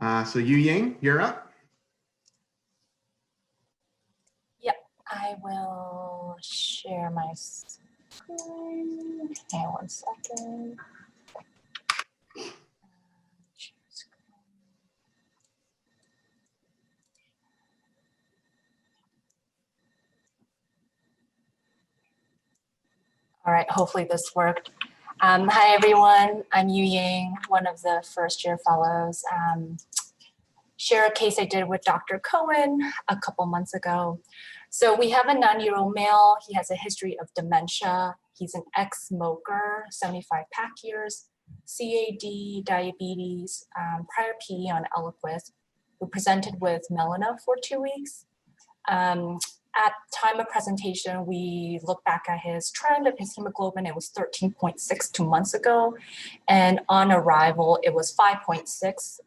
So Yu Ying, you're up. Yep, I will share my screen. Hang on one second. All right, hopefully this worked. Hi everyone, I'm Yu Ying, one of the first year fellows. Share a case I did with Dr. Cohen a couple months ago. So we have a 9-year-old male. He has a history of dementia. He's an ex-smoker, 75 pack years, CAD, diabetes, prior PE on Eliquis, who presented with melena for 2 weeks. At time of presentation, we look back at his trend of his hemoglobin. It was 13.6 2 months ago. And on arrival, it was 5.6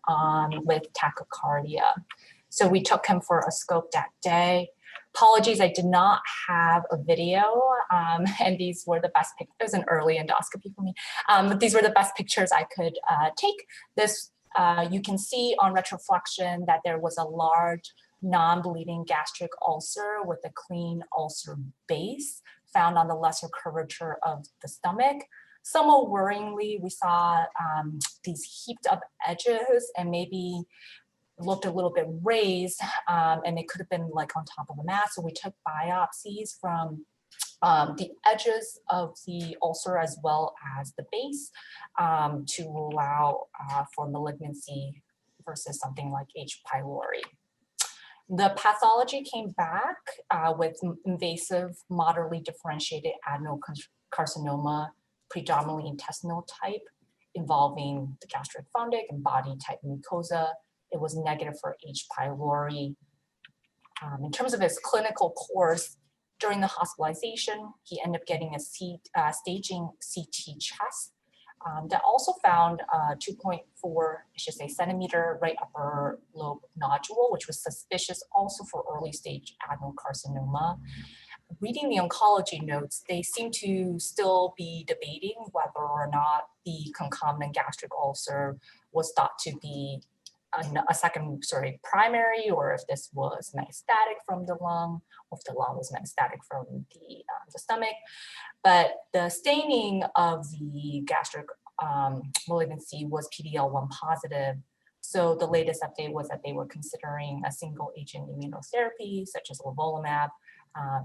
with tachycardia. So we took him for a scope that day. Apologies, I did not have a video, and these were the best pictures. It was an early endoscopy for me, but these were the best pictures I could take. This, you can see on retroflexion that there was a large non-bleeding gastric ulcer with a clean ulcer base found on the lesser curvature of the stomach. Somewhat worryingly, we saw these heaped up edges and maybe looked a little bit raised, and it could have been like on top of a mass. So we took biopsies from the edges of the ulcer as well as the base to allow for malignancy versus something like H. pylori. The pathology came back with invasive, moderately differentiated adenocarcinoma, predominantly intestinal type, involving the gastric fundic and body type mucosa. It was negative for H. pylori. In terms of his clinical course, during the hospitalization, he ended up getting a staging CT chest that also found 2.4, I should say, centimeter right upper lobe nodule, which was suspicious also for early stage adenocarcinoma. Reading the oncology notes, they seem to still be debating whether or not the concomitant gastric ulcer was thought to be a second, primary, or if this was metastatic from the lung, or if the lung was metastatic from the stomach. But the staining of the gastric malignancy was PD-L1 positive. So the latest update was that they were considering a single agent immunotherapy, such as nivolumab.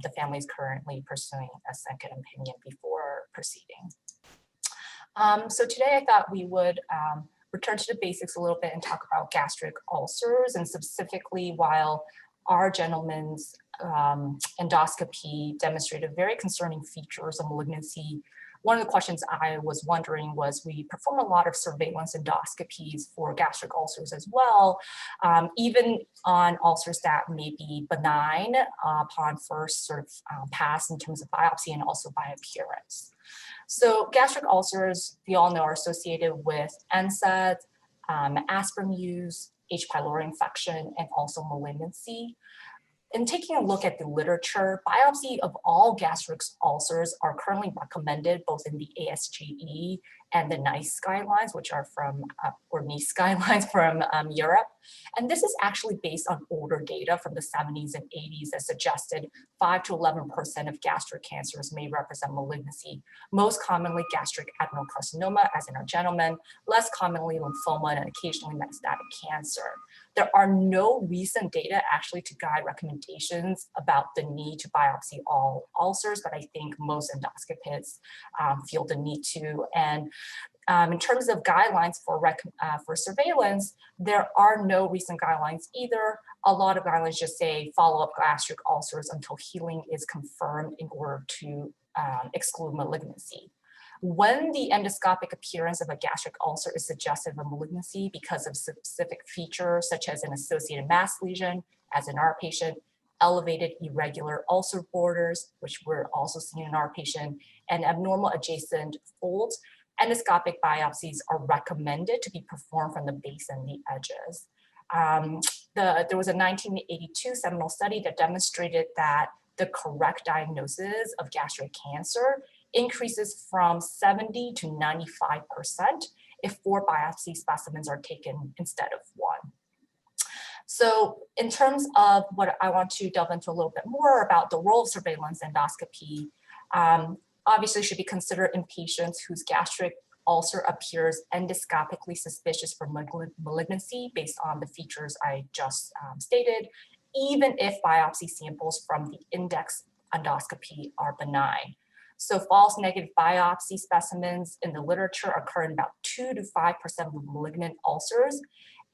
The family is currently pursuing a second opinion before proceeding. So today I thought we would return to the basics a little bit and talk about gastric ulcers, and specifically while our gentleman's endoscopy demonstrated very concerning features of malignancy. One of the questions I was wondering was, we perform a lot of surveillance endoscopies for gastric ulcers as well, even on ulcers that may be benign upon first pass in terms of biopsy and also by appearance. So gastric ulcers, we all know, are associated with NSAID, aspirin use, H. pylori infection, and also malignancy. In taking a look at the literature, biopsy of all gastric ulcers are currently recommended both in the ASGE and the NICE guidelines, which are from, or NICE guidelines from Europe. And this is actually based on older data from the 70s and 80s that suggested 5 to 11% of gastric cancers may represent malignancy, most commonly gastric adenocarcinoma, as in our gentleman, less commonly lymphoma, and occasionally metastatic cancer. There are no recent data actually to guide recommendations about the need to biopsy all ulcers, but I think most endoscopists feel the need to. And in terms of guidelines for surveillance, there are no recent guidelines either. A lot of guidelines just say follow up gastric ulcers until healing is confirmed in order to exclude malignancy. When the endoscopic appearance of a gastric ulcer is suggestive of malignancy because of specific features such as an associated mass lesion, as in our patient, elevated irregular ulcer borders, which we're also seeing in our patient, and abnormal adjacent folds, endoscopic biopsies are recommended to be performed from the base and the edges. There was a 1982 seminal study that demonstrated that the correct diagnosis of gastric cancer increases from 70 to 95% if 4 biopsy specimens are taken instead of 1. So in terms of what I want to delve into a little bit more about the role of surveillance endoscopy, obviously should be considered in patients whose gastric ulcer appears endoscopically suspicious for malignancy based on the features I just stated, even if biopsy samples from the index endoscopy are benign. So false negative biopsy specimens in the literature occur in about 2 to 5% of malignant ulcers,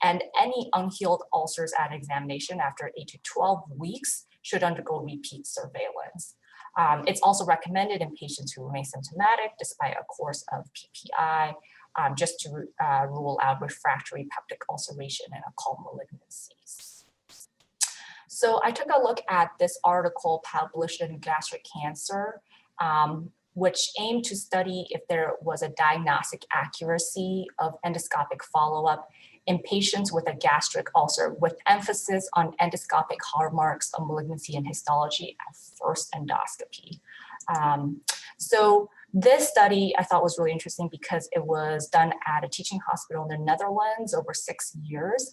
and any unhealed ulcers at examination after 8 to 12 weeks should undergo repeat surveillance. It's also recommended in patients who remain symptomatic despite a course of PPI, just to rule out refractory peptic ulceration and occult malignancies. So I took a look at this article published in Gastric Cancer, which aimed to study if there was a diagnostic accuracy of endoscopic follow-up in patients with a gastric ulcer, with emphasis on endoscopic hallmarks of malignancy and histology at first endoscopy. So this study I thought was really interesting because it was done at a teaching hospital in the Netherlands over 6 years.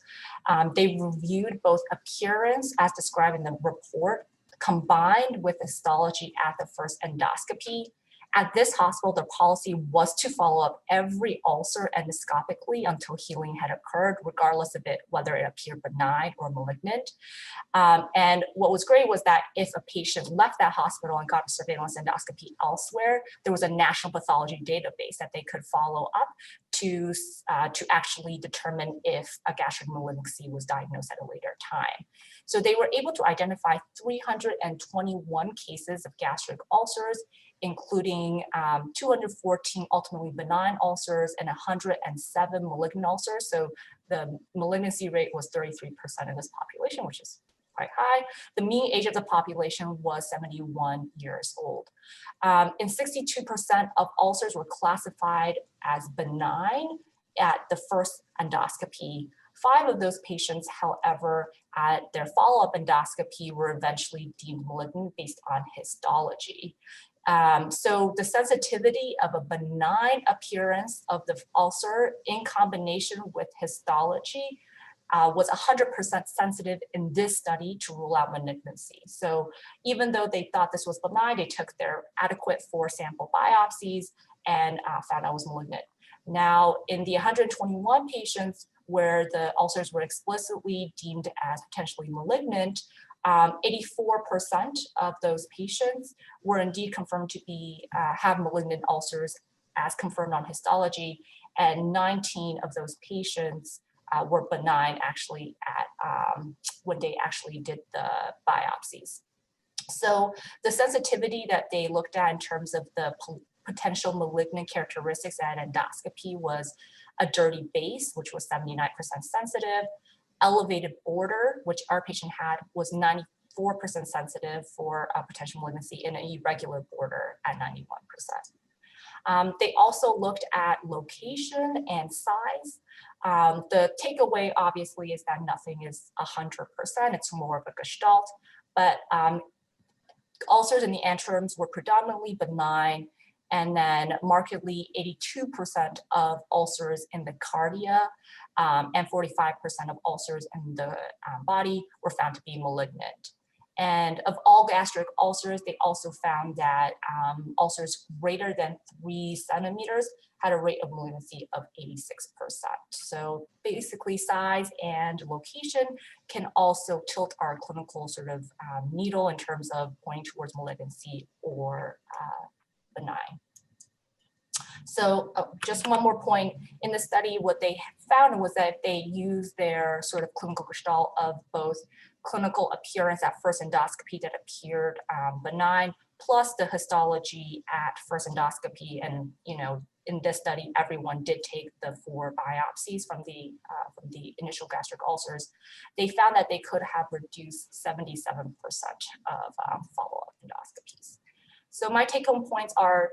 They reviewed both appearance as described in the report combined with histology at the first endoscopy. At this hospital, the policy was to follow up every ulcer endoscopically until healing had occurred, regardless of whether it appeared benign or malignant. And what was great was that if a patient left that hospital and got a surveillance endoscopy elsewhere, there was a national pathology database that they could follow up to actually determine if a gastric malignancy was diagnosed at a later time. So they were able to identify 321 cases of gastric ulcers, including 214 ultimately benign ulcers and 107 malignant ulcers. So the malignancy rate was 33% in this population, which is quite high. The mean age of the population was 71 years old. And 62% of ulcers were classified as benign at the first endoscopy. 5 of those patients, however, at their follow-up endoscopy were eventually deemed malignant based on histology. So the sensitivity of a benign appearance of the ulcer in combination with histology was 100% sensitive in this study to rule out malignancy. So even though they thought this was benign, they took their adequate 4 sample biopsies and found out it was malignant. Now, in the 121 patients where the ulcers were explicitly deemed as potentially malignant, 84% of those patients were indeed confirmed to be have malignant ulcers as confirmed on histology, and 19 of those patients were benign actually at when they actually did the biopsies. So the sensitivity that they looked at in terms of the potential malignant characteristics at endoscopy was a dirty base, which was 79% sensitive. Elevated border, which our patient had, was 94% sensitive for a potential malignancy, and an irregular border at 91%. They also looked at location and size. The takeaway obviously is that nothing is 100%, it's more of a gestalt, but ulcers in the anterums were predominantly benign, and then markedly 82% of ulcers in the cardia and 45% of ulcers in the body were found to be malignant. And of all gastric ulcers, they also found that ulcers greater than 3 centimeters had a rate of malignancy of 86%. So basically size and location can also tilt our clinical sort of needle in terms of pointing towards malignancy or benign. So just one more point, in the study, what they found was that they used their sort of clinical gestalt of both clinical appearance at first endoscopy that appeared benign, plus the histology at first endoscopy. And in this study, everyone did take the 4 biopsies from the initial gastric ulcers. They found that they could have reduced 77% of follow-up endoscopies. So my take-home points are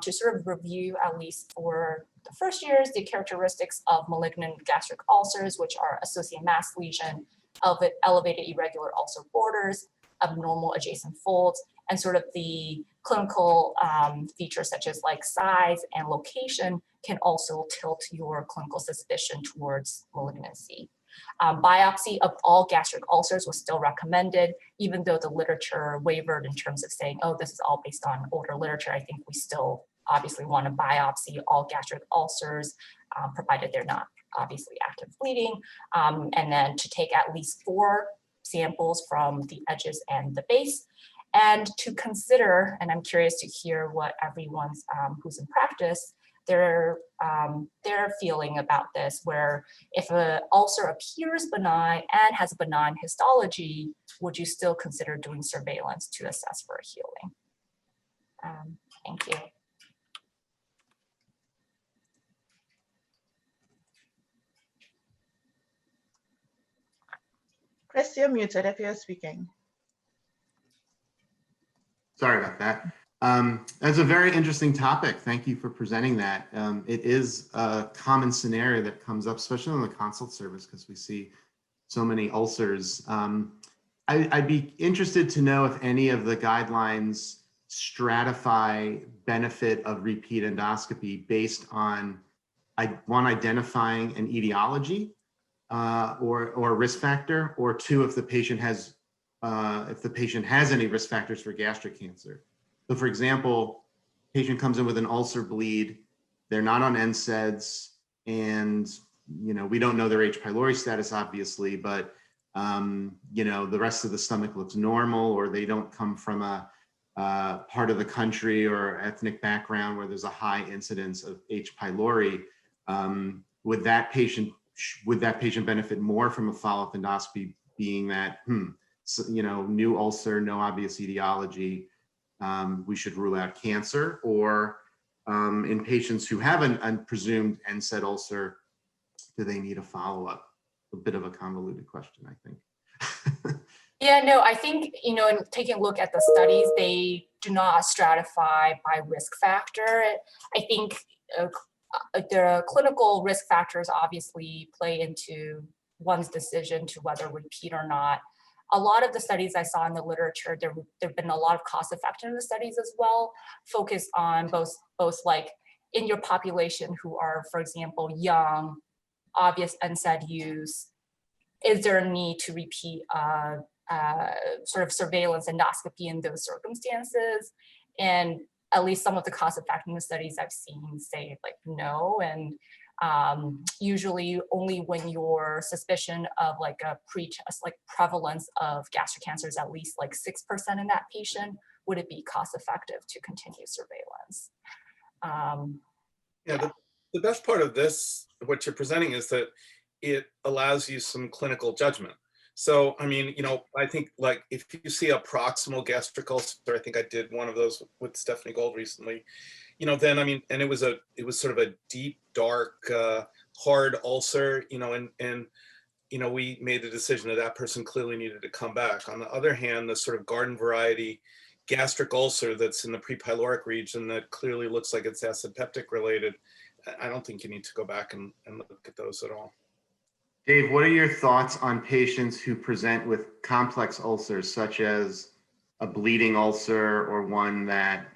to sort of review, at least for the first years, the characteristics of malignant gastric ulcers, which are associated mass lesion, elevated irregular ulcer borders, abnormal adjacent folds, and sort of the clinical features such as like size and location can also tilt your clinical suspicion towards malignancy. Biopsy of all gastric ulcers was still recommended, even though the literature wavered in terms of saying, oh, this is all based on older literature. I think we still obviously want to biopsy all gastric ulcers, provided they're not obviously active bleeding, and then to take at least 4 samples from the edges and the base, and to consider, and I'm curious to hear what everyone's who's in practice, their feeling about this, where if an ulcer appears benign and has a benign histology, would you still consider doing surveillance to assess for a healing? Thank you. Chris, you're muted if you're speaking. Sorry about that. That's a very interesting topic. Thank you for presenting that. It is a common scenario that comes up, especially on the consult service, because we see so many ulcers. I'd be interested to know if any of the guidelines stratify benefit of repeat endoscopy based on one, identifying an etiology or a risk factor, or 2, if the patient has any risk factors for gastric cancer. So for example, patient comes in with an ulcer bleed, they're not on NSAIDs, and we don't know their H. pylori status, obviously, but the rest of the stomach looks normal, or they don't come from a part of the country or ethnic background where there's a high incidence of H. pylori. Would that patient benefit more from a follow-up endoscopy, being that, new ulcer, no obvious etiology, we should rule out cancer? Or in patients who have an presumed NSAID ulcer, do they need a follow-up? A bit of a convoluted question, I think. Yeah, no, I think, in taking a look at the studies, they do not stratify by risk factor. I think the clinical risk factors obviously play into one's decision to whether repeat or not. A lot of the studies I saw in the literature, there have been a lot of cost effectiveness studies as well, focused on both like in your population who are, for example, young, obvious NSAID use, is there a need to repeat sort of surveillance endoscopy in those circumstances? And at least some of the cost effectiveness studies I've seen say like no, and usually only when your suspicion of like a pre-test, like prevalence of gastric cancer is at least like 6% in that patient, would it be cost effective to continue surveillance? Yeah, the best part of this, what you're presenting, is that it allows you some clinical judgment. So, I mean, I think like if you see a proximal gastric ulcer, I think I did one of those with Stephanie Gold recently, then, I mean, and it was sort of a deep, dark, hard ulcer, and we made the decision that that person clearly needed to come back. On the other hand, the sort of garden variety gastric ulcer that's in the prepyloric region that clearly looks like it's acid peptic related, I don't think you need to go back and look at those at all. Dave, what are your thoughts on patients who present with complex ulcers, such as a bleeding ulcer or one that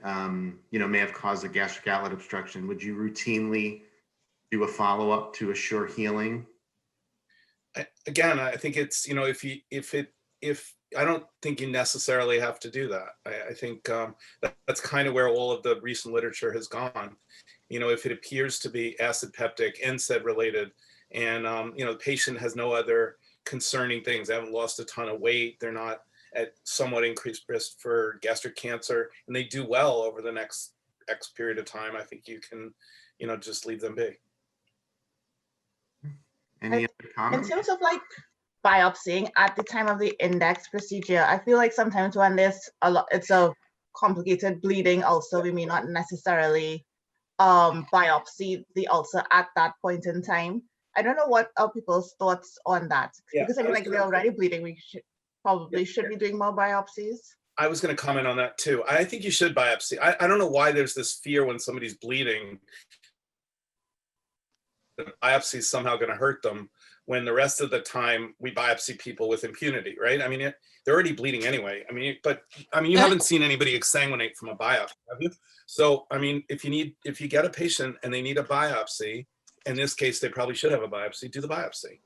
may have caused a gastric outlet obstruction? Would you routinely do a follow-up to assure healing? Again, I think it's, if I don't think you necessarily have to do that. I think that's kind of where all of the recent literature has gone. If it appears to be acid peptic, NSAID related, and the patient has no other concerning things, they haven't lost a ton of weight, they're not at somewhat increased risk for gastric cancer, and they do well over the next X period of time, I think you can, just leave them be. Any other comments? In terms of like biopsying at the time of the index procedure, I feel like sometimes when there's it's a complicated bleeding ulcer, we may not necessarily biopsy the ulcer at that point in time. I don't know what are people's thoughts on that, because I mean, like, they're already bleeding, we should be doing more biopsies. I was going to comment on that too. I think you should biopsy. I don't know why there's this fear when somebody's bleeding that biopsy is somehow going to hurt them, when the rest of the time we biopsy people with impunity, right? I mean, they're already bleeding anyway. I mean, you haven't seen anybody exsanguinate from a biopsy, have you? So, I mean, if you get a patient and they need a biopsy, in this case, they probably should have a biopsy, do the biopsy.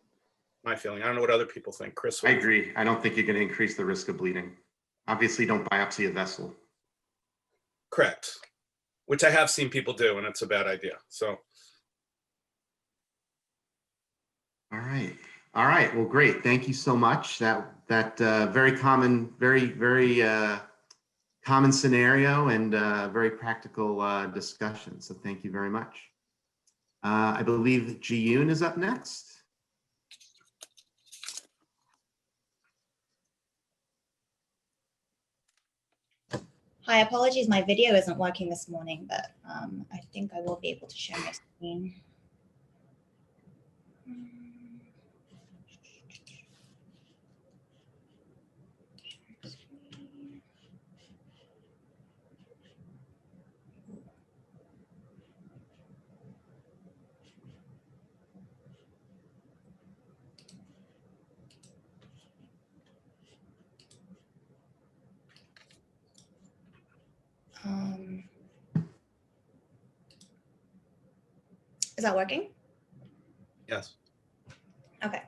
my feeling. I don't know what other people think. Chris? I agree. I don't think you're going to increase the risk of bleeding. Obviously, don't biopsy a vessel. Correct. Which I have seen people do, and it's a bad idea. So. All right. All right. Well, great. Thank you so much. That very common, very common scenario and very practical discussion. So thank you very much. I believe Ji-yoon is up next. Hi, apologies, my video isn't working this morning, but I think I will be able to share my screen. Is that working? Yes. Okay.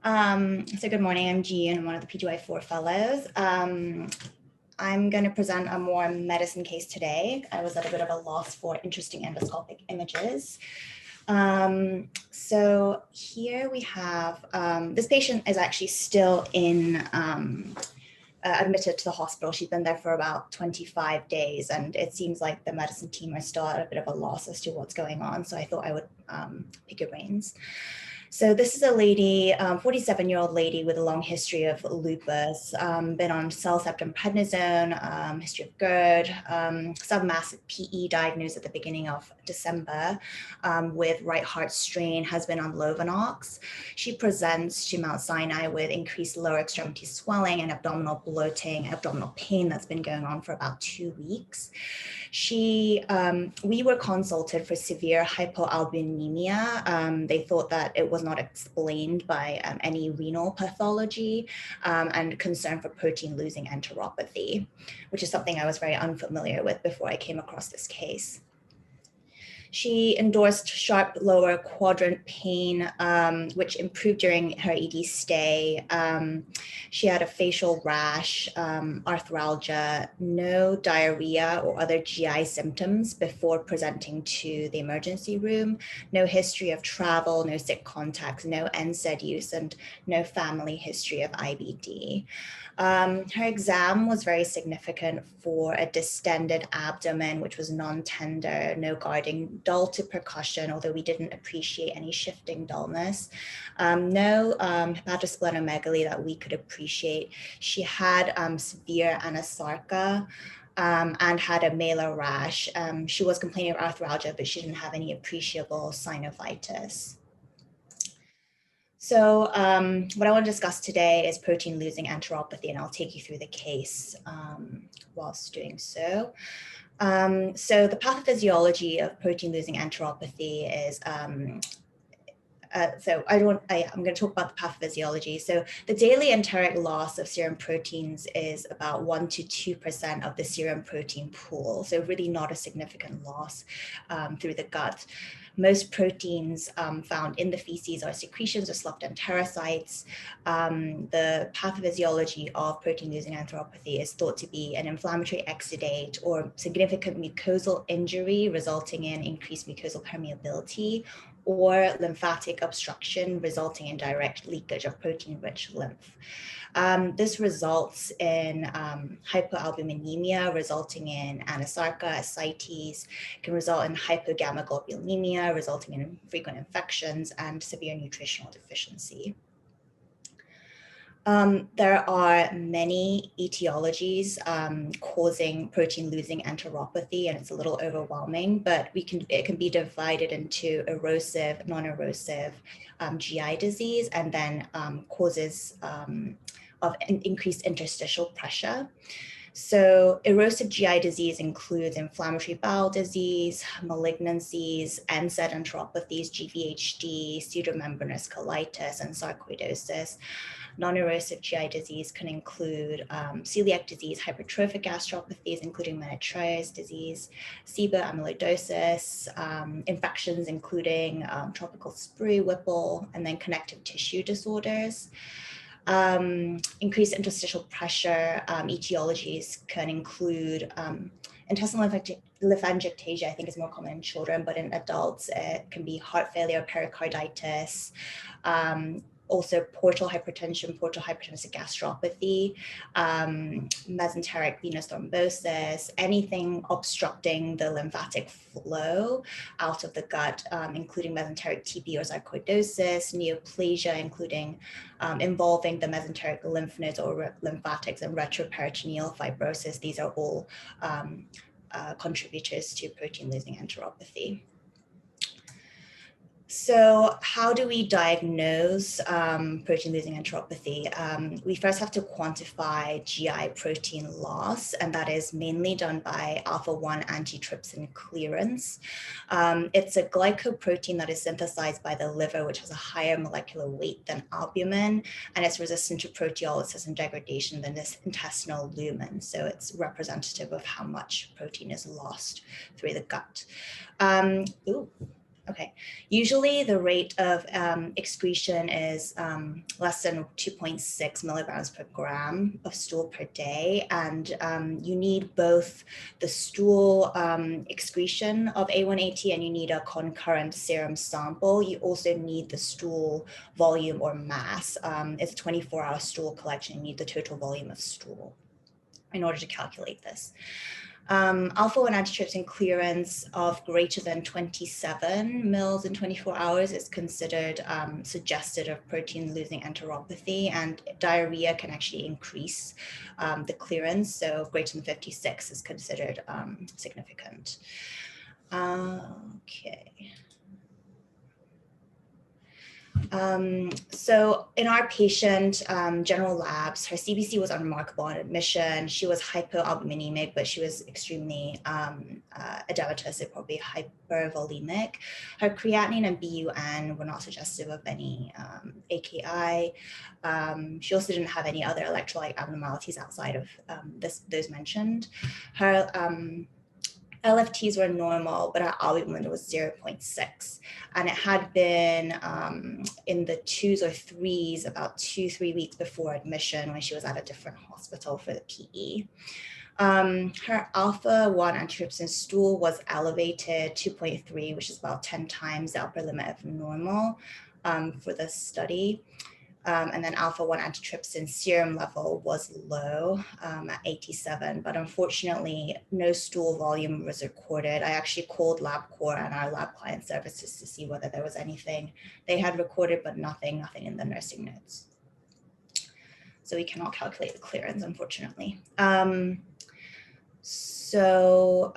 So good morning, I'm Ji, and I'm one of the PGY4 fellows. I'm going to present a more medicine case today. I was at a bit of a loss for interesting endoscopic images. So here we have, this patient is actually still in, admitted to the hospital. She's been there for about 25 days, and it seems like the medicine team are still at a bit of a loss as to what's going on. So I thought I would pick your brains. So this is a lady, 47-year-old lady with a long history of lupus, been on celseptum prednisone, history of GERD, submassive PE diagnosed at the beginning of December with right heart strain, has been on Lovenox. She presents to Mount Sinai with increased lower extremity swelling and abdominal bloating, abdominal pain that's been going on for about 2 weeks. We were consulted for severe hypoalbuminemia. They thought that it was not explained by any renal pathology and concern for protein-losing enteropathy, which is something I was very unfamiliar with before I came across this case. She endorsed sharp lower quadrant pain, which improved during her ED stay. She had a facial rash, arthralgia, no diarrhea or other GI symptoms before presenting to the emergency room, no history of travel, no sick contacts, no NSAID use, and no family history of IBD. Her exam was very significant for a distended abdomen, which was non-tender, no guarding, dull to percussion, although we didn't appreciate any shifting dullness. No hepatosplenomegaly that we could appreciate. She had severe anasarca and had a malar rash. She was complaining of arthralgia, but she didn't have any appreciable synovitis. So what I want to discuss today is protein-losing enteropathy, and I'll take you through the case whilst doing so. So the pathophysiology of protein-losing enteropathy is, I'm going to talk about the pathophysiology. So the daily enteric loss of serum proteins is about 1 to 2% of the serum protein pool. So really not a significant loss through the gut. Most proteins found in the feces are secretions of slough enterocytes. The pathophysiology of protein-losing enteropathy is thought to be an inflammatory exudate or significant mucosal injury resulting in increased mucosal permeability, or lymphatic obstruction resulting in direct leakage of protein-rich lymph. This results in hypoalbuminemia, resulting in anasarca, ascites, can result in hypogammaglobulinemia, resulting in frequent infections and severe nutritional deficiency. There are many etiologies causing protein-losing enteropathy, and it's a little overwhelming, but it can be divided into erosive, non-erosive GI disease, and then causes of increased interstitial pressure. So erosive GI disease includes inflammatory bowel disease, malignancies, NSAID enteropathies, GVHD, pseudomembranous colitis, and sarcoidosis. Non-erosive GI disease can include celiac disease, hypertrophic gastropathies, including Menetrier disease, SIBO amyloidosis, infections including tropical sprue, Whipple, and then connective tissue disorders. Increased interstitial pressure etiologies can include intestinal lymphangiectasia, I think is more common in children, but in adults, it can be heart failure, pericarditis, also portal hypertension, portal hypertensive gastropathy, mesenteric venous thrombosis, anything obstructing the lymphatic flow out of the gut, including mesenteric TB or sarcoidosis, neoplasia, including involving the mesenteric lymph nodes or lymphatics, and retroperitoneal fibrosis. These are all contributors to protein-losing enteropathy. So how do we diagnose protein-losing enteropathy? We first have to quantify GI protein loss, and that is mainly done by alpha-1 antitrypsin clearance. It's a glycoprotein that is synthesized by the liver, which has a higher molecular weight than albumin, and it's resistant to proteolysis and degradation than this intestinal lumen. So it's representative of how much protein is lost through the gut. Okay, usually the rate of excretion is less than 2.6 milligrams per gram of stool per day. And you need both the stool excretion of A1AT and you need a concurrent serum sample. You also need the stool volume or mass. It's a 24-hour stool collection. You need the total volume of stool in order to calculate this. Alpha-1 antitrypsin clearance of greater than 27 mils in 24 hours is considered suggested of protein-losing enteropathy, and diarrhea can actually increase the clearance. So greater than 56 is considered significant. Okay. So in our patient, general labs, her CBC was unremarkable on admission. She was hypoalbuminemic, but she was extremely edematous, so probably hypervolemic. Her creatinine and BUN were not suggestive of any AKI. She also didn't have any other electrolyte abnormalities outside of those mentioned. Her LFTs were normal, but our albumin was 0.6. And it had been in the 2s or 3s about 2-3 weeks before admission when she was at a different hospital for the PE. Her alpha-1 antitrypsin stool was elevated 2.3, which is about 10 times the upper limit of normal for this study. And then alpha-1 antitrypsin serum level was low at 87, but unfortunately, no stool volume was recorded. I actually called LabCorp and our lab client services to see whether there was anything they had recorded, but nothing in the nursing notes. So we cannot calculate the clearance, unfortunately. So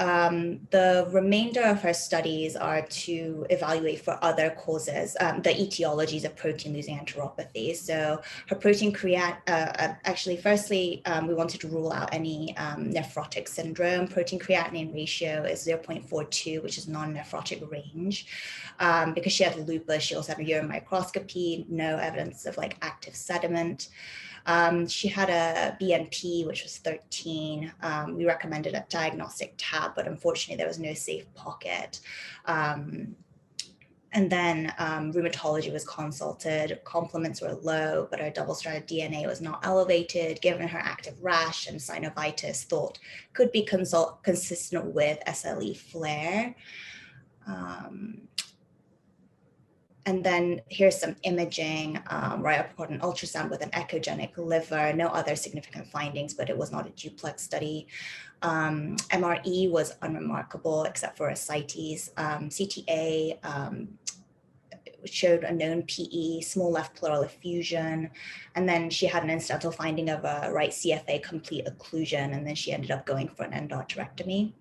the remainder of her studies are to evaluate for other causes, the etiologies of protein-losing enteropathy. So her protein actually, firstly, we wanted to rule out any nephrotic syndrome. Protein creatinine ratio is 0.42, which is non-nephrotic range. Because she had lupus, she also had a urine microscopy, no evidence of like active sediment. She had a BNP, which was 13. We recommended a diagnostic tab, but unfortunately there was no safe pocket. And then rheumatology was consulted, complements were low, but her double-stranded DNA was not elevated. Given her active rash and synovitis, thought could be consistent with SLE flare. And then here's some imaging, where I reported an ultrasound with an echogenic liver, no other significant findings, but it was not a duplex study. MRE was unremarkable except for ascites. CTA showed a known PE, small left pleural effusion. And then she had an incidental finding of a right CFA complete occlusion, and then she ended up going for an endarterectomy.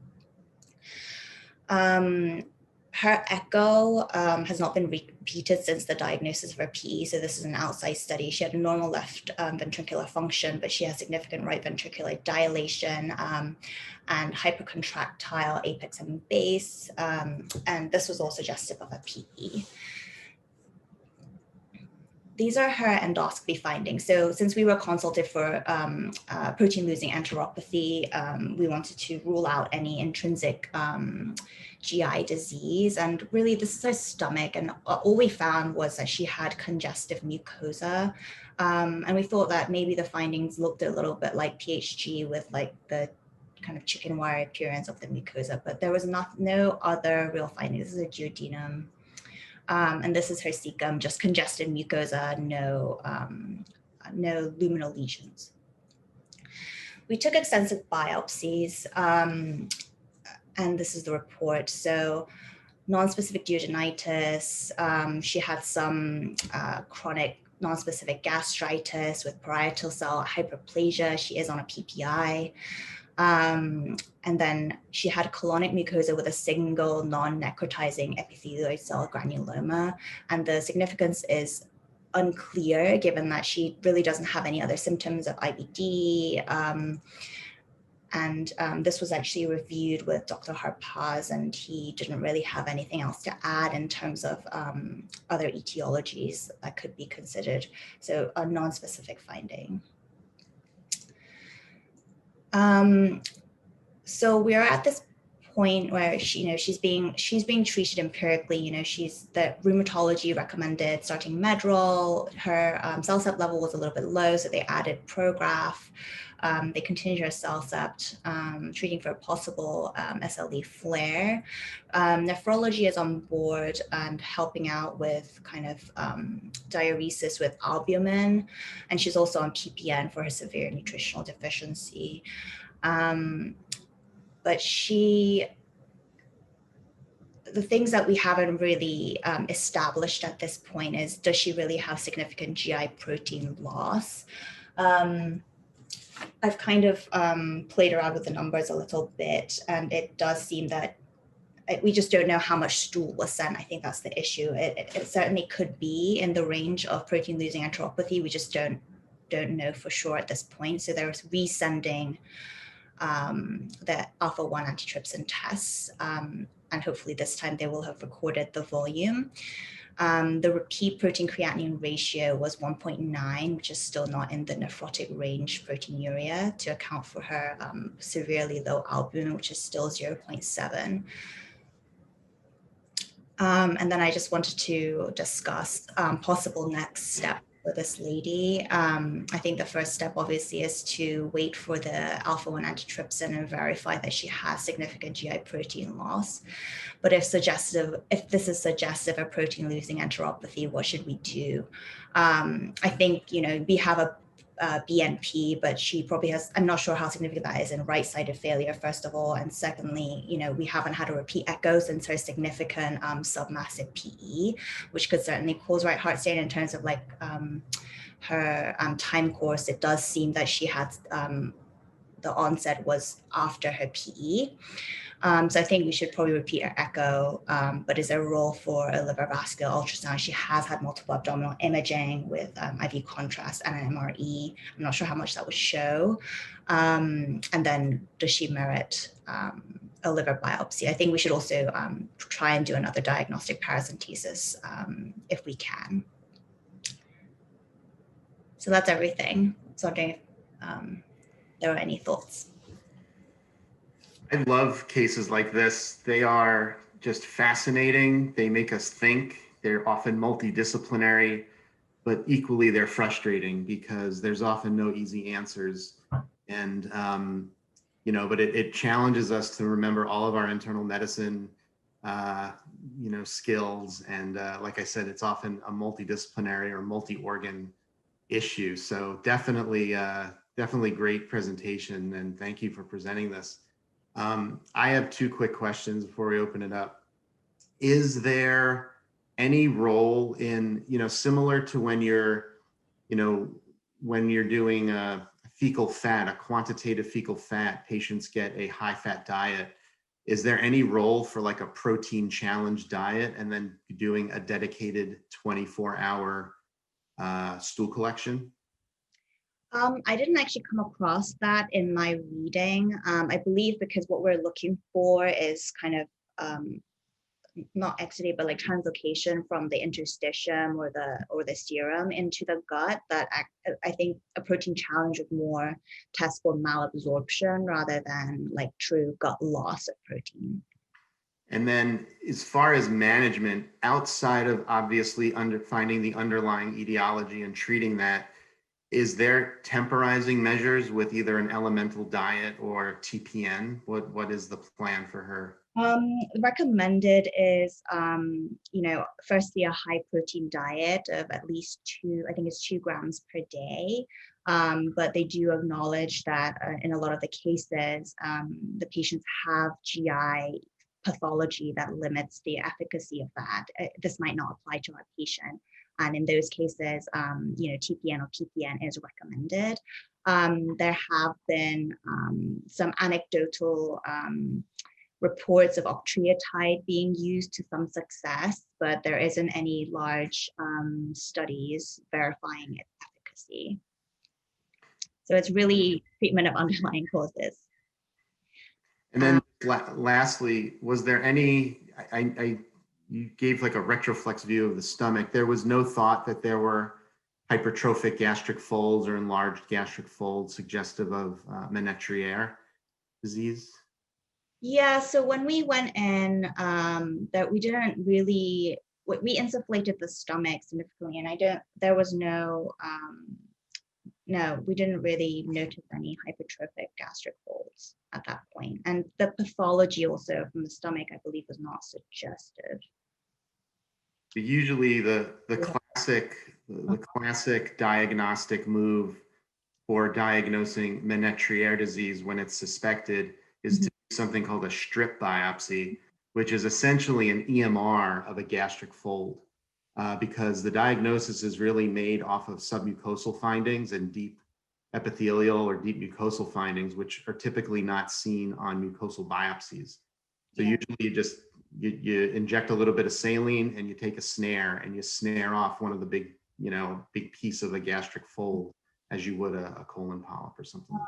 Her echo has not been repeated since the diagnosis of her PE. So this is an outside study. She had normal left ventricular function, but she has significant right ventricular dilation and hypercontractile apex and base. And this was all suggestive of a PE. These are her endoscopy findings. So since we were consulted for protein-losing enteropathy, we wanted to rule out any intrinsic GI disease. And really, this is her stomach. And all we found was that she had congestive mucosa. And we thought that maybe the findings looked a little bit like PHG with like the kind of chicken wire appearance of the mucosa, but there was no other real findings. This is a duodenum. And this is her cecum, just congested mucosa, no luminal lesions. We took extensive biopsies, and this is the report. So non-specific duodenitis, she had some chronic non-specific gastritis with parietal cell hyperplasia. She is on a PPI. And then she had colonic mucosa with a single non-necrotizing epithelioid cell granuloma. And the significance is unclear given that she really doesn't have any other symptoms of IBD. This was actually reviewed with Dr. Harpaz, and he didn't really have anything else to add in terms of other etiologies that could be considered. So a non-specific finding. So we're at this point where she's being treated empirically. The rheumatology recommended starting Medrol. Her CellCept level was a little bit low, so they added Prograf. They continued her CellCept, treating for a possible SLE flare. Nephrology is on board and helping out with kind of diuresis with albumin, and she's also on PPN for her severe nutritional deficiency. But the things that we haven't really established at this point is, does she really have significant GI protein loss? I've kind of played around with the numbers a little bit, and it does seem that we just don't know how much stool was sent. I think that's the issue. It certainly could be in the range of protein-losing enteropathy. We just don't know for sure at this point. So there's resending the alpha-1 antitrypsin tests, and hopefully this time they will have recorded the volume. The repeat protein creatinine ratio was 1.9, which is still not in the nephrotic range proteinuria to account for her severely low albumin, which is still 0.7. And then I just wanted to discuss possible next steps for this lady. I think the first step obviously is to wait for the alpha-1 antitrypsin and verify that she has significant GI protein loss. But if this is suggestive of protein-losing enteropathy, what should we do? I think, we have a BNP, but she probably has, I'm not sure how significant that is in right-sided failure, first of all. And secondly, we haven't had a repeat echo since her significant submassive PE, which could certainly cause right heart stain in terms of like her time course. It does seem that she had, the onset was after her PE. So I think we should probably repeat her echo, but is there a role for a liver vascular ultrasound? She has had multiple abdominal imaging with IV contrast and an MRE. I'm not sure how much that would show. And then does she merit a liver biopsy? I think we should also try and do another diagnostic paracentesis if we can. So that's everything. So I don't know if there are any thoughts. I love cases like this. They are just fascinating. They make us think. They're often multidisciplinary, but equally they're frustrating because there's often no easy answers. And, but it challenges us to remember all of our internal medicine, skills. And like I said, it's often a multidisciplinary or multi-organ issue. So definitely great presentation. And thank you for presenting this. I have two quick questions before we open it up. Is there any role in, similar to when you're doing a fecal fat, a quantitative fecal fat, patients get a high fat diet. is there any role for like a protein challenge diet and then doing a dedicated 24-hour stool collection? I didn't actually come across that in my reading. I believe because what we're looking for is kind of not exudate, but like translocation from the interstitium or the serum into the gut. That I think a protein challenge would more test for malabsorption rather than like true gut loss of protein. And then as far as management, outside of obviously finding the underlying etiology and treating that, is there temporizing measures with either an elemental diet or TPN? What is the plan for her? Recommended is, firstly a high protein diet of at least 2 grams per day. But they do acknowledge that in a lot of the cases, the patients have GI pathology that limits the efficacy of that. This might not apply to our patient. And in those cases, TPN or PPN is recommended. There have been some anecdotal reports of octreotide being used to some success, but there isn't any large studies verifying its efficacy. So it's really treatment of underlying causes. And then lastly, was there any, you gave like a retroflex view of the stomach. There was no thought that there were hypertrophic gastric folds or enlarged gastric folds suggestive of Menetrier disease? Yeah, so when we went in, that we didn't really, we insufflated the stomach significantly, and there was no, we didn't really notice any hypertrophic gastric folds at that point. And the pathology also from the stomach, I believe, was not suggestive. But usually the classic diagnostic move for diagnosing Menetrier disease when it's suspected is to do something called a strip biopsy, which is essentially an EMR of a gastric fold, because the diagnosis is really made off of submucosal findings and deep epithelial or deep mucosal findings, which are typically not seen on mucosal biopsies. So usually you inject a little bit of saline and you take a snare and you snare off one of the big piece of the gastric fold as you would a colon polyp or something.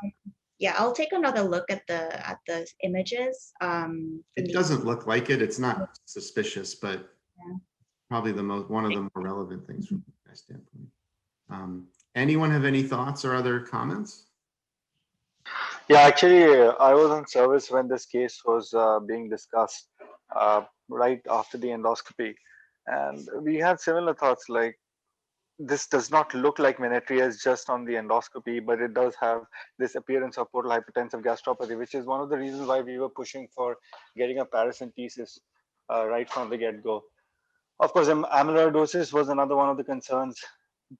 Yeah, I'll take another look at the images. It doesn't look like it. It's not suspicious, but probably one of the more relevant things from my standpoint. Anyone have any thoughts or other comments? Yeah, actually, I was on service when this case was being discussed right after the endoscopy. And we had similar thoughts like, this does not look like Menetrier just on the endoscopy, but it does have this appearance of portal hypertensive gastropathy, which is one of the reasons why we were pushing for getting a paracentesis right from the get-go. Of course, amyloidosis was another one of the concerns,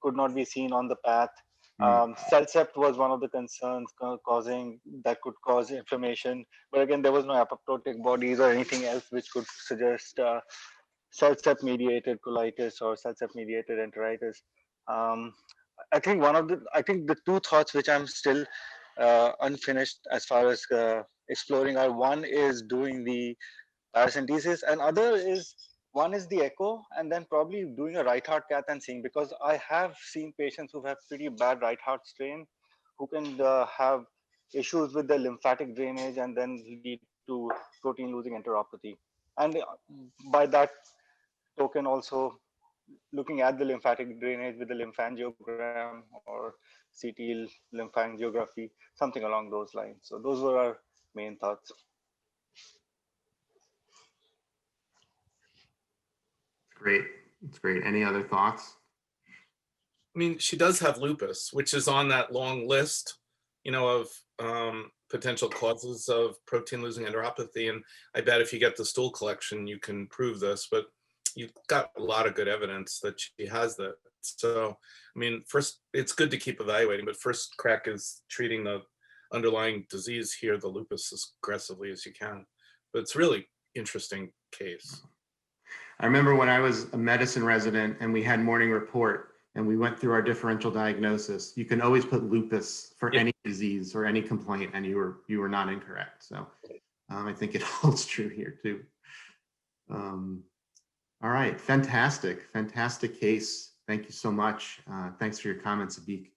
could not be seen on the path. Cell-sept was one of the concerns that could cause inflammation, but again, there was no apoptotic bodies or anything else which could suggest cell-sept mediated colitis or cell-sept mediated enteritis. I think the two thoughts which I'm still unfinished as far as exploring are, one is doing the paracentesis, and one is the echo, and then probably doing a right heart cath and seeing, because I have seen patients who have pretty bad right heart strain who can have issues with the lymphatic drainage and then lead to protein losing enteropathy. And by that token, also looking at the lymphatic drainage with the lymphangiogram or CT lymphangiography, something along those lines. So those were our main thoughts. Great. That's great. Any other thoughts? I mean, she does have lupus, which is on that long list, of potential causes of protein losing enteropathy. And I bet if you get the stool collection, you can prove this, but you've got a lot of good evidence that she has that. So, I mean, first, it's good to keep evaluating, but first crack is treating the underlying disease here, the lupus, as aggressively as you can. But it's really interesting case. I remember when I was a medicine resident and we had morning report and we went through our differential diagnosis, you can always put lupus for any disease or any complaint and you were not incorrect. So I think it holds true here too. All right, fantastic case. Thank you so much. Thanks for your comments, Abik.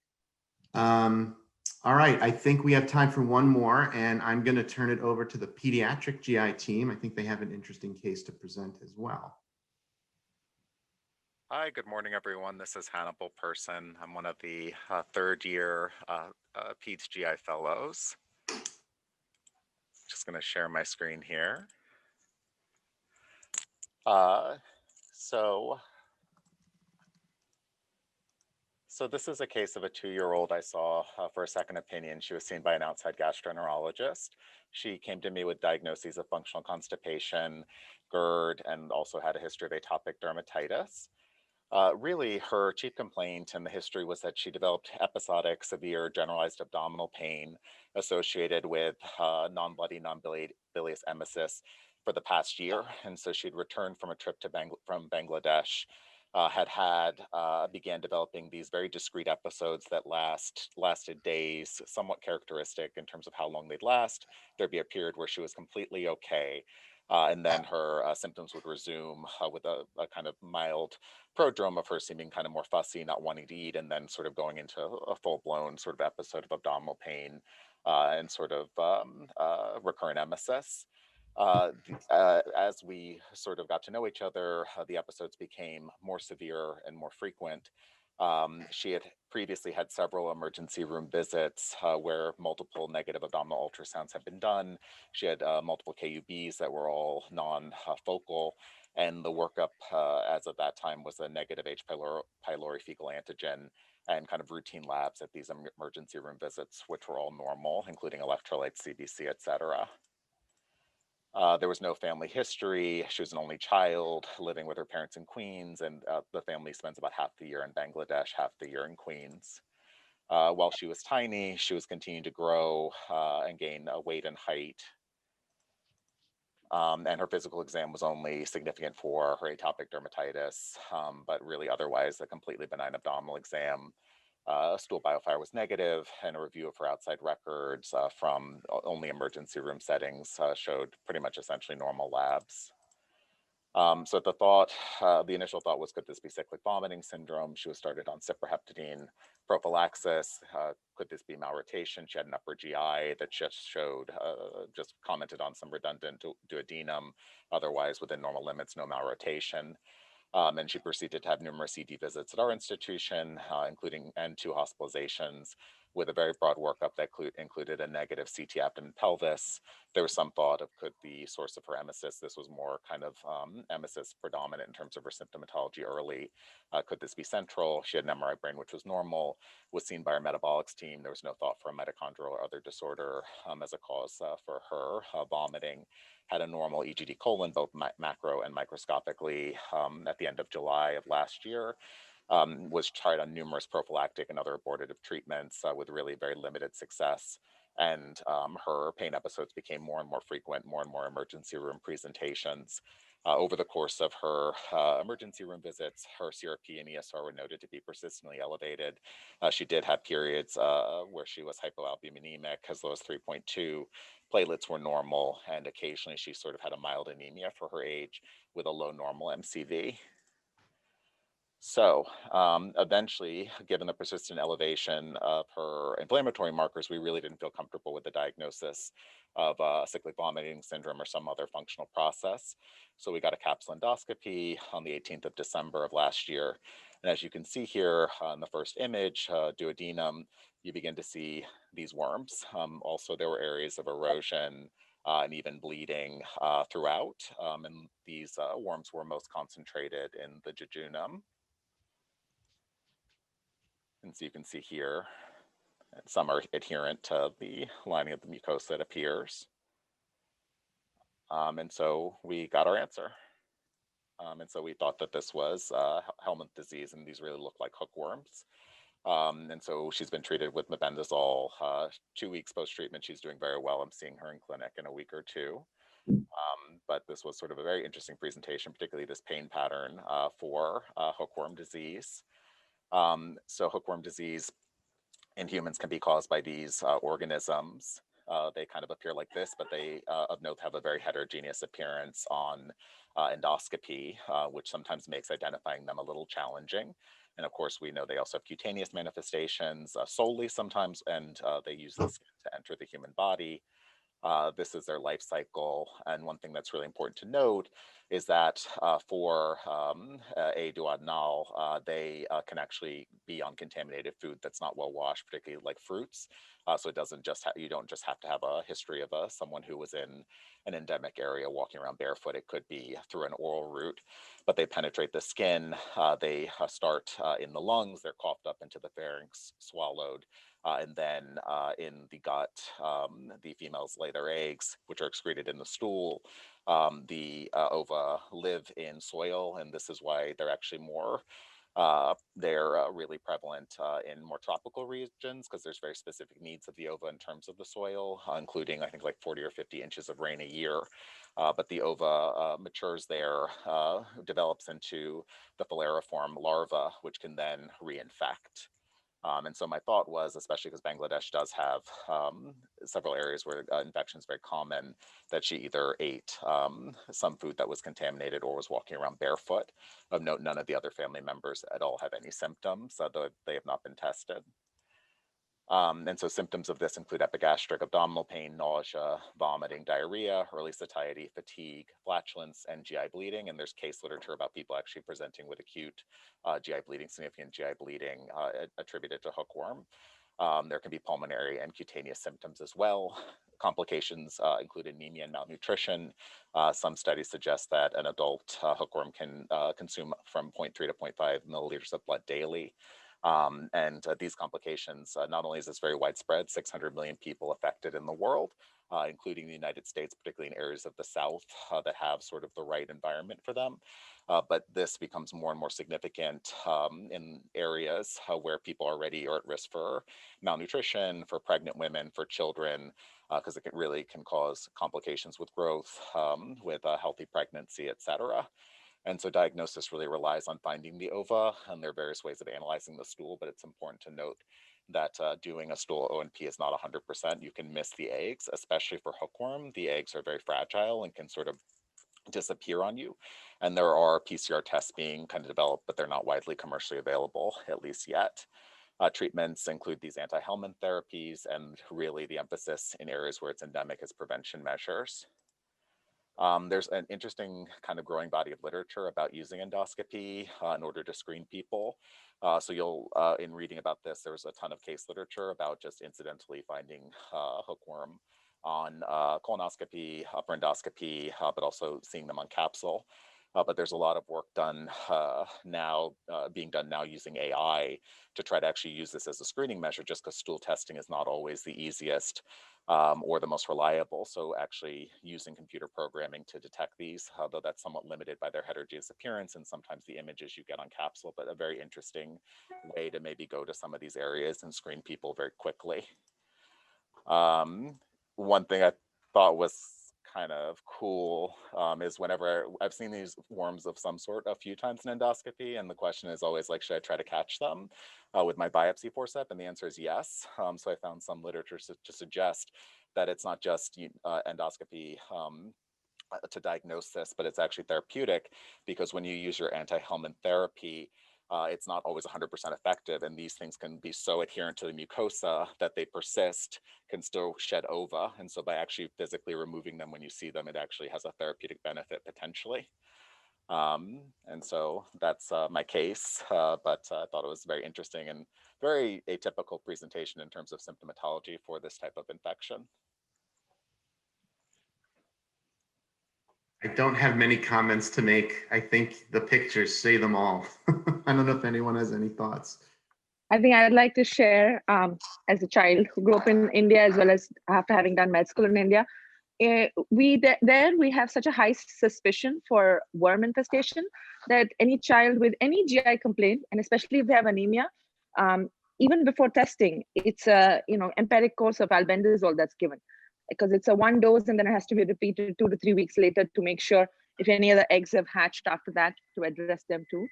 All right, I think we have time for one more, and I'm going to turn it over to the pediatric GI team. I think they have an interesting case to present as well. Hi, good morning, everyone. This is Hannibal Person. I'm one of the third-year Peds GI Fellows. Just going to share my screen here. So this is a case of a 2-year-old I saw for a second opinion. She was seen by an outside gastroenterologist. She came to me with diagnoses of functional constipation, GERD, and also had a history of atopic dermatitis. Really, her chief complaint in the history was that she developed episodic, severe, generalized abdominal pain associated with non-bloody, non-bilious emesis for the past year. And so she'd returned from a trip to from Bangladesh, began developing these very discrete episodes that lasted days, somewhat characteristic in terms of how long they'd last. There'd be a period where she was completely okay. And then her symptoms would resume with a kind of mild prodrome of her seeming kind of more fussy, not wanting to eat, and then sort of going into a full-blown sort of episode of abdominal pain and sort of recurrent emesis. As we sort of got to know each other, the episodes became more severe and more frequent. She had previously had several emergency room visits where multiple negative abdominal ultrasounds had been done. She had multiple KUBs that were all non-focal, and the workup as of that time was a negative H. pylori fecal antigen and kind of routine labs at these emergency room visits, which were all normal, including electrolytes, CBC, et cetera. There was no family history. She was an only child living with her parents in Queens, and the family spends about half the year in Bangladesh, half the year in Queens. While she was tiny, she was continuing to grow and gain weight and height. And her physical exam was only significant for her atopic dermatitis, but really otherwise a completely benign abdominal exam. A stool biofire was negative, and a review of her outside records from only emergency room settings showed pretty much essentially normal labs. So the initial thought was, could this be cyclic vomiting syndrome? She was started on ciprofloxacin prophylaxis. Could this be malrotation? She had an upper GI that just commented on some redundant duodenum, otherwise within normal limits, no malrotation. And she proceeded to have numerous ED visits at our institution, including 2 hospitalizations, with a very broad workup that included a negative CT abdomen pelvis. There was some thought of could the source of her emesis, this was more kind of emesis predominant in terms of her symptomatology early. Could this be central? She had an MRI brain, which was normal, was seen by our metabolics team. There was no thought for a mitochondrial or other disorder as a cause for her vomiting. Had a normal EGD colon, both macro and microscopically at the end of July of last year. Was tried on numerous prophylactic and other abortive treatments with really very limited success. And her pain episodes became more and more frequent, more and more emergency room presentations. Over the course of her emergency room visits, her CRP and ESR were noted to be persistently elevated. She did have periods where she was hypoalbuminemic, as low as 3.2. Platelets were normal, and occasionally she sort of had a mild anemia for her age with a low normal MCV. So eventually, given the persistent elevation of her inflammatory markers, we really didn't feel comfortable with the diagnosis of cyclic vomiting syndrome or some other functional process. So we got a capsule endoscopy on the 18th of December of last year. And as you can see here on the first image, duodenum, you begin to see these worms. Also, there were areas of erosion and even bleeding throughout. And these worms were most concentrated in the jejunum. And so you can see here, some are adherent to the lining of the mucosa, it appears. And so we got our answer. And so we thought that this was Helminth disease, and these really look like hookworms. And so she's been treated with mebendazole. 2 weeks post-treatment, she's doing very well. I'm seeing her in clinic in a week or two. But this was sort of a very interesting presentation, particularly this pain pattern for hookworm disease. So hookworm disease in humans can be caused by these organisms. They kind of appear like this, but they of note have a very heterogeneous appearance on endoscopy, which sometimes makes identifying them a little challenging. And of course, we know they also have cutaneous manifestations solely sometimes, and they use the skin to enter the human body. This is their life cycle. And one thing that's really important to note is that for A. duodenal, they can actually be on contaminated food that's not well washed, particularly like fruits. So it doesn't just you don't just have to have a history of someone who was in an endemic area walking around barefoot. It could be through an oral route, but they penetrate the skin. They start in the lungs. They're coughed up into the pharynx, swallowed. And then in the gut, the females lay their eggs, which are excreted in the stool. The ova live in soil, and this is why they're actually more, they're really prevalent in more tropical regions, because there's very specific needs of the ova in terms of the soil, including I think like 40 or 50 inches of rain a year. But the ova matures there, develops into the falciform larva, which can then reinfect. And so my thought was, especially because Bangladesh does have several areas where infection is very common, that she either ate some food that was contaminated or was walking around barefoot. Of note, none of the other family members at all have any symptoms, though they have not been tested. And so symptoms of this include epigastric abdominal pain, nausea, vomiting, diarrhea, early satiety, fatigue, flatulence, and GI bleeding. And there's case literature about people actually presenting with acute GI bleeding, significant GI bleeding attributed to hookworm. There can be pulmonary and cutaneous symptoms as well. Complications include anemia and malnutrition. Some studies suggest that an adult hookworm can consume from 0.3 to 0.5 milliliters of blood daily. And these complications, not only is this very widespread, 600 million people affected in the world, including the United States, particularly in areas of the South that have sort of the right environment for them. But this becomes more and more significant in areas where people already are at risk for malnutrition, for pregnant women, for children, because it really can cause complications with growth, with a healthy pregnancy, et cetera. And so diagnosis really relies on finding the ova, and there are various ways of analyzing the stool, but it's important to note that doing a stool O&P is not 100%. You can miss the eggs, especially for hookworm. The eggs are very fragile and can sort of disappear on you. And there are PCR tests being kind of developed, but they're not widely commercially available, at least yet. Treatments include these anti-helminth therapies, and really the emphasis in areas where it's endemic is prevention measures. There's an interesting kind of growing body of literature about using endoscopy in order to screen people. So you'll, in reading about this, there was a ton of case literature about just incidentally finding hookworm on colonoscopy, upper endoscopy, but also seeing them on capsule. But there's a lot of work done now, being done now using AI to try to actually use this as a screening measure, just because stool testing is not always the easiest or the most reliable. So actually using computer programming to detect these, though that's somewhat limited by their heterogeneous appearance and sometimes the images you get on capsule, but a very interesting way to maybe go to some of these areas and screen people very quickly. One thing I thought was kind of cool is whenever I've seen these worms of some sort a few times in endoscopy, and the question is always like, should I try to catch them with my biopsy forceps? And the answer is yes. So I found some literature to suggest that it's not just endoscopy to diagnose this, but it's actually therapeutic, because when you use your anti-helminth therapy, it's not always 100% effective, and these things can be so adherent to the mucosa that they persist, can still shed ova, and so by actually physically removing them when you see them, it actually has a therapeutic benefit potentially. And so that's my case, but I thought it was very interesting and very atypical presentation in terms of symptomatology for this type of infection. I don't have many comments to make. I think the pictures say them all. I don't know if anyone has any thoughts. I think I'd like to share, as a child who grew up in India, as well as after having done med school in India, we have such a high suspicion for worm infestation that any child with any GI complaint, and especially if they have anemia, even before testing, it's a empiric course of albendazole that's given, because it's a one dose and then it has to be repeated 2 to 3 weeks later to make sure if any other eggs have hatched after that, to address them too.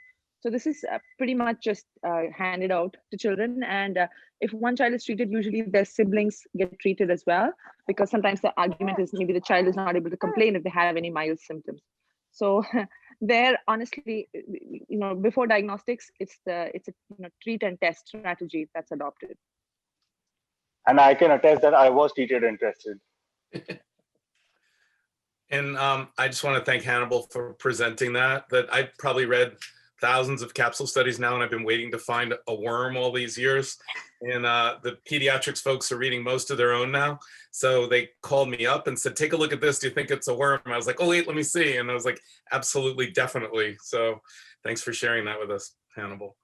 So this is pretty much just handed out to children. And if one child is treated, usually their siblings get treated as well, because sometimes the argument is maybe the child is not able to complain if they have any mild symptoms. So there, honestly, before diagnostics, it's a treat and test strategy that's adopted. And I can attest that I was treated and tested. And I just want to thank Hannibal for presenting that I've probably read thousands of capsule studies now, and I've been waiting to find a worm all these years. And the pediatrics folks are reading most of their own now. So they called me up and said, take a look at this. Do you think it's a worm? I was like, oh, wait, let me see. And I was like, absolutely, definitely. So thanks for sharing that with us, Hannibal.